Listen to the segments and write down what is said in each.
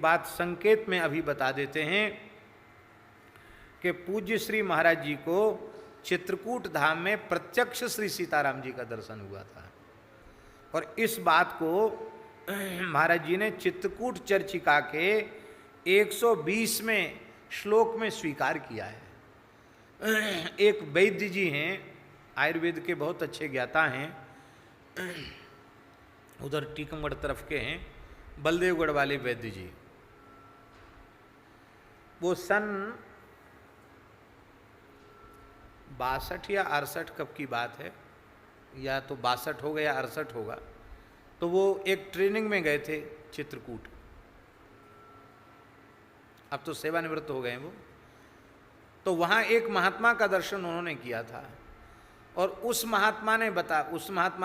बात संकेत में अभी बता देते हैं कि पूज्य श्री महाराज जी को चित्रकूट धाम में प्रत्यक्ष श्री सीताराम जी का दर्शन हुआ था। और इस बात को महाराज जी ने चित्रकूट चर्चिका के 120वें श्लोक में स्वीकार किया है। एक वैद्य जी हैं, आयुर्वेद के बहुत अच्छे ज्ञाता हैं, उधर टीकमगढ़ तरफ के हैं, बलदेवगढ़ वाले वैद्य जी। वो सन 62 या 68 कब की बात है, या तो 62 होगा या 68 होगा, तो वो एक ट्रेनिंग में गए थे चित्रकूट। अब तो सेवानिवृत्त हो गए वो। तो वहाँ एक महात्मा का दर्शन उन्होंने किया था, और उस महात्मा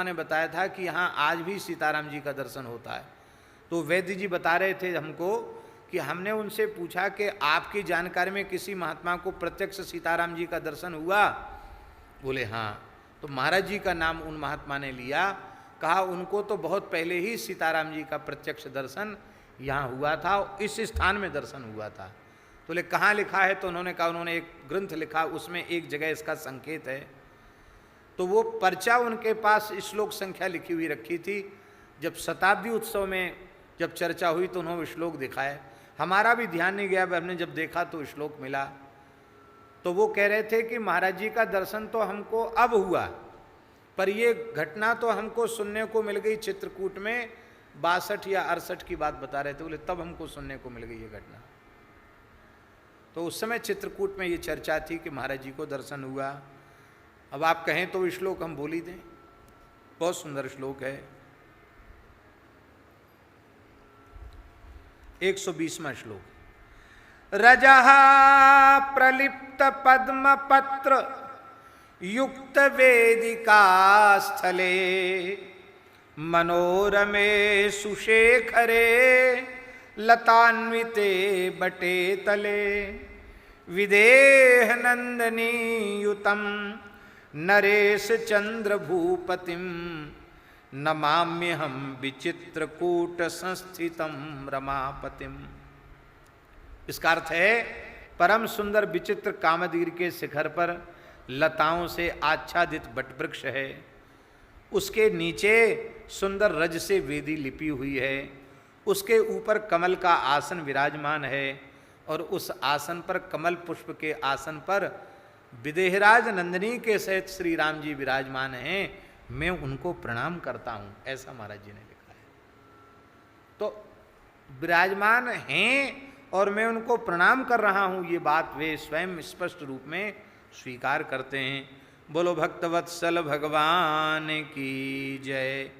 ने बताया था कि यहाँ आज भी सीताराम जी का दर्शन होता है। तो वैद्य जी बता रहे थे हमको कि हमने उनसे पूछा कि आपकी जानकारी में किसी महात्मा को प्रत्यक्ष सीताराम जी का दर्शन हुआ? बोले हाँ। तो महाराज जी का नाम उन महात्मा ने लिया, कहा उनको तो बहुत पहले ही सीताराम जी का प्रत्यक्ष दर्शन यहाँ हुआ था, इस स्थान में दर्शन हुआ था। तो बोले कहाँ लिखा है? तो उन्होंने कहा उन्होंने एक ग्रंथ लिखा, उसमें एक जगह इसका संकेत है। तो वो पर्चा उनके पास श्लोक संख्या लिखी हुई रखी थी। जब शताब्दी उत्सव में जब चर्चा हुई तो उन्होंने श्लोक दिखाया। हमारा भी ध्यान नहीं गया, हमने जब देखा तो श्लोक मिला। तो वो कह रहे थे कि महाराज जी का दर्शन तो हमको अब हुआ, पर ये घटना तो हमको सुनने को मिल गई चित्रकूट में 62 या 68 की बात बता रहे थे। बोले तब हमको सुनने को मिल गई ये घटना। तो उस समय चित्रकूट में ये चर्चा थी कि महाराज जी को दर्शन हुआ। अब आप कहें तो श्लोक हम बोल ही दें, बहुत सुंदर श्लोक है। 120वां श्लोक। रजः प्रलिप्त पद्म पत्र युक्त वेदिका स्थले मनोरमे सुशेखरे लतान्विते बटे तले विदेह नंदनी युतम नरेश चंद्र भूपतिम नमाम्यहम विचित्रकूट संस्थितम रमापतिम। इसका अर्थ है परम सुंदर विचित्र कामदगिरि के शिखर पर लताओं से आच्छादित वटवृक्ष है, उसके नीचे सुंदर रज से वेदी लिपी हुई है, उसके ऊपर कमल का आसन विराजमान है, और उस आसन पर कमल पुष्प के आसन पर विदेहराज नंदिनी के सहित श्री राम जी विराजमान हैं। मैं उनको प्रणाम करता हूँ, ऐसा महाराज जी ने लिखा है। तो विराजमान हैं और मैं उनको प्रणाम कर रहा हूँ, ये बात वे स्वयं स्पष्ट रूप में स्वीकार करते हैं। बोलो भक्तवत्सल भगवान की जय।